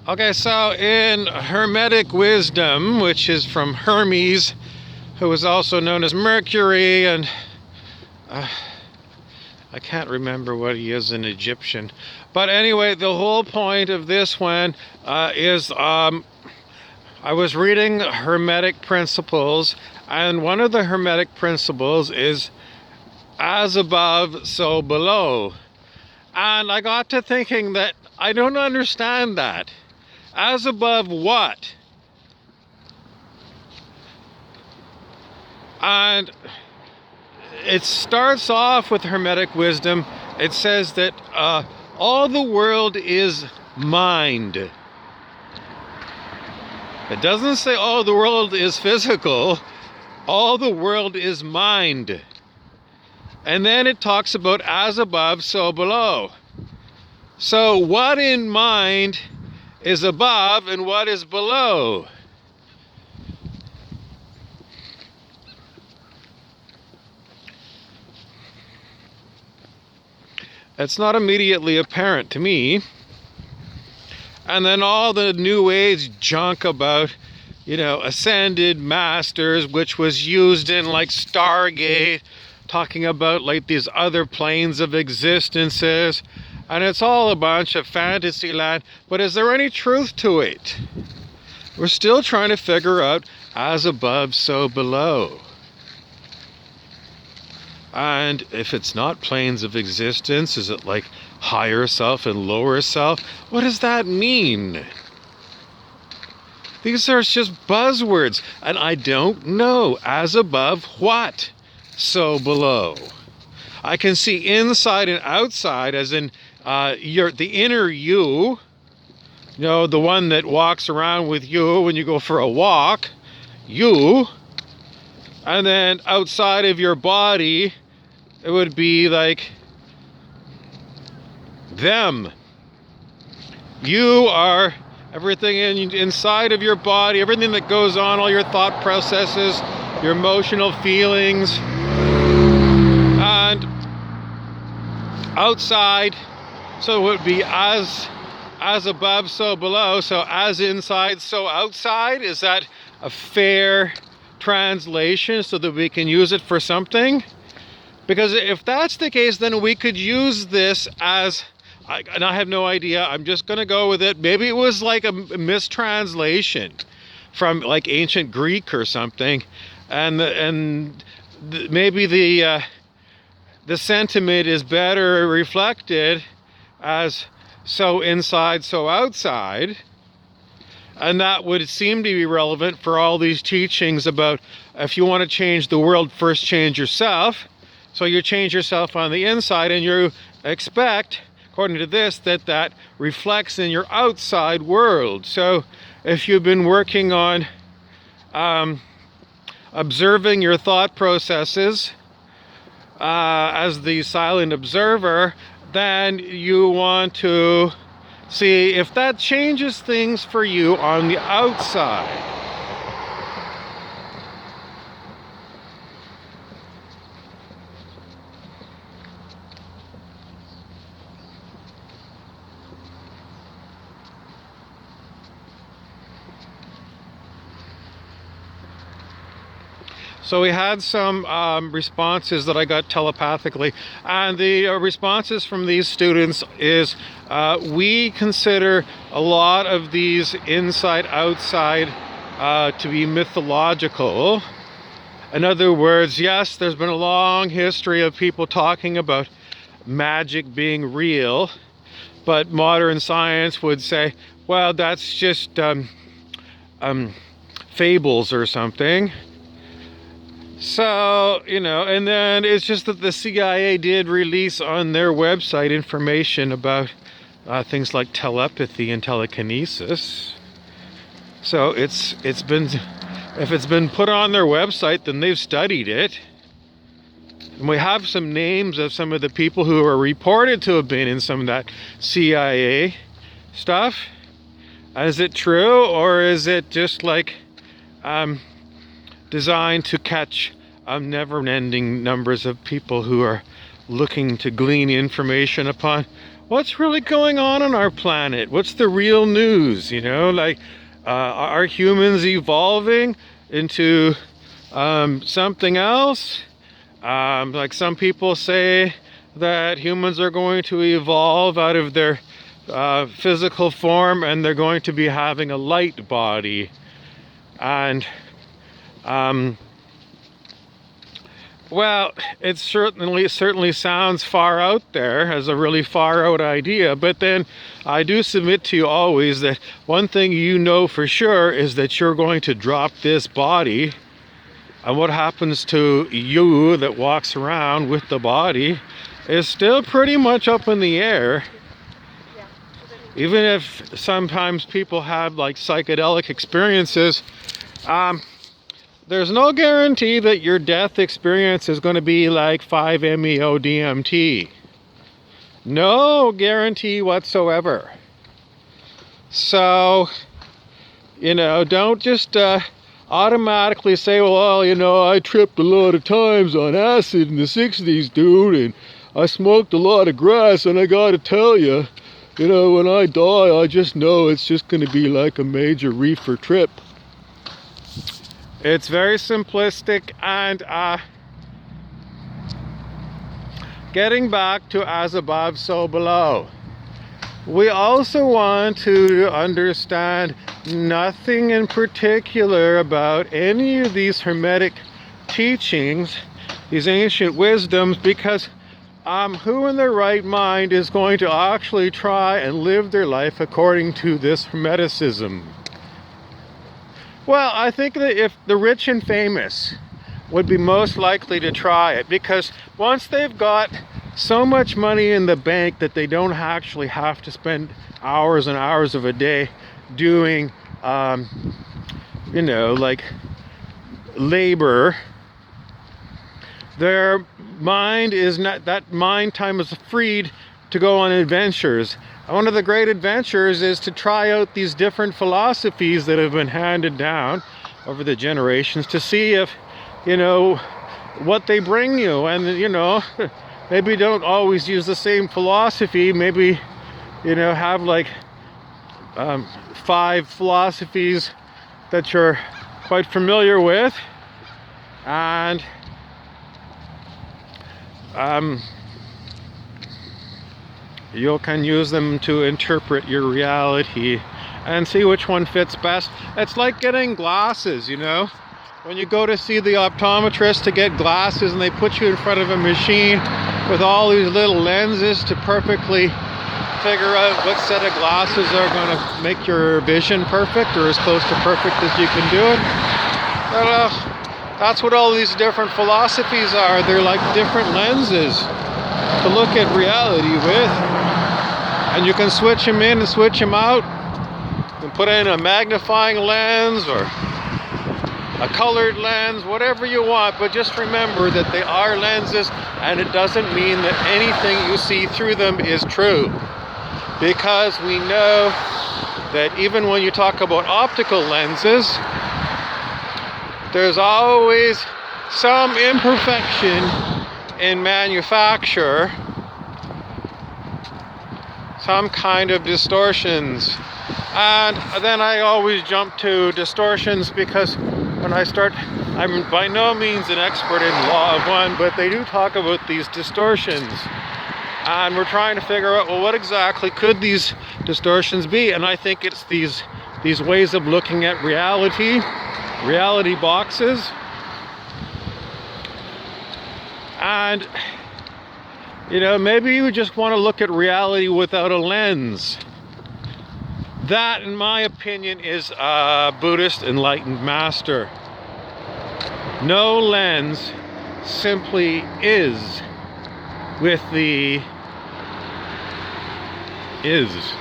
Okay, so in Hermetic wisdom, which is from Hermes, who was also known as Mercury, and I can't remember what he is in Egyptian. But anyway, the whole point of this one is I was reading Hermetic principles, and one of the Hermetic principles is as above, so below. And I got to thinking that I don't understand that. As above what? And it starts off with Hermetic wisdom. It says that all the world is mind. It doesn't say all the world is physical. All the world is mind. And then it talks about as above, so below. So what in mind is above and what is below? It's not immediately apparent to me. And then all the New Age junk about, ascended masters, which was used in like Stargate, talking about like these other planes of existences. And it's all a bunch of fantasy land. But is there any truth to it? We're still trying to figure out as above, so below. And if it's not planes of existence, is it like higher self and lower self? What does that mean? These are just buzzwords, and I don't know. As above, what? So below. I can see inside and outside, as in the inner you, the one that walks around with you when you go for a walk, you, and then outside of your body, it would be like them. You are everything inside of your body, everything that goes on, all your thought processes, your emotional feelings, and outside. So it would be as above, so below. So as inside, so outside. Is that a fair translation so that we can use it for something? Because if that's the case, then we could use this as, and I have no idea, I'm just going to go with it. Maybe it was like a mistranslation from like ancient Greek or something. And maybe the sentiment is better reflected as so inside, so outside. And that would seem to be relevant for all these teachings about if you want to change the world, first change yourself. So you change yourself on the inside, and you expect, according to this, that reflects in your outside world. So if you've been working on observing your thought processes as the silent observer, then you want to see if that changes things for you on the outside. So we had some responses that I got telepathically, and the responses from these students is we consider a lot of these inside-outside to be mythological. In other words, yes, there's been a long history of people talking about magic being real, but modern science would say, well, that's just fables or something. So, and then it's just that the CIA did release on their website information about things like telepathy and telekinesis. So if it's been put on their website, then they've studied it. And we have some names of some of the people who are reported to have been in some of that CIA stuff. Is it true, or is it just like designed to catch never-ending numbers of people who are looking to glean information upon what's really going on our planet? What's the real news? Like, are humans evolving into something else? Like some people say that humans are going to evolve out of their physical form and they're going to be having a light body. And well, it certainly sounds far out there, as a really far out idea, but then I do submit to you always that one thing you know for sure is that you're going to drop this body, and what happens to you that walks around with the body is still pretty much up in the air. Even if sometimes people have like psychedelic experiences, there's no guarantee that your death experience is going to be like 5-MeO DMT. No guarantee whatsoever. So, don't just automatically say, well, I tripped a lot of times on acid in the 60s, dude, and I smoked a lot of grass, and I gotta tell you, when I die, I just know it's just going to be like a major reefer trip. It's very simplistic, and getting back to as above, so below. We also want to understand nothing in particular about any of these Hermetic teachings, these ancient wisdoms, because who in their right mind is going to actually try and live their life according to this Hermeticism? Well, I think that if the rich and famous would be most likely to try it, because once they've got so much money in the bank that they don't actually have to spend hours and hours of a day doing, like labor, their mind is not, that mind time is freed to go on adventures. One of the great adventures is to try out these different philosophies that have been handed down over the generations to see if, what they bring you. And, maybe don't always use the same philosophy. Maybe, have like 5 philosophies that you're quite familiar with. And you can use them to interpret your reality and see which one fits best. It's like getting glasses, when you go to see the optometrist to get glasses and they put you in front of a machine with all these little lenses to perfectly figure out what set of glasses are going to make your vision perfect, or as close to perfect as you can do it. But that's what all these different philosophies are. They're like different lenses to look at reality with, and you can switch them in and switch them out and put in a magnifying lens or a colored lens, whatever you want, but just remember that they are lenses, and it doesn't mean that anything you see through them is true, because we know that even when you talk about optical lenses, there's always some imperfection in manufacture, some kind of distortions. And then I always jump to distortions because when I'm by no means an expert in law of one, but they do talk about these distortions. And we're trying to figure out, well, what exactly could these distortions be? And I think it's these ways of looking at reality boxes. And maybe you just want to look at reality without a lens. That, in my opinion, is a Buddhist enlightened master. No lens, simply is with the is.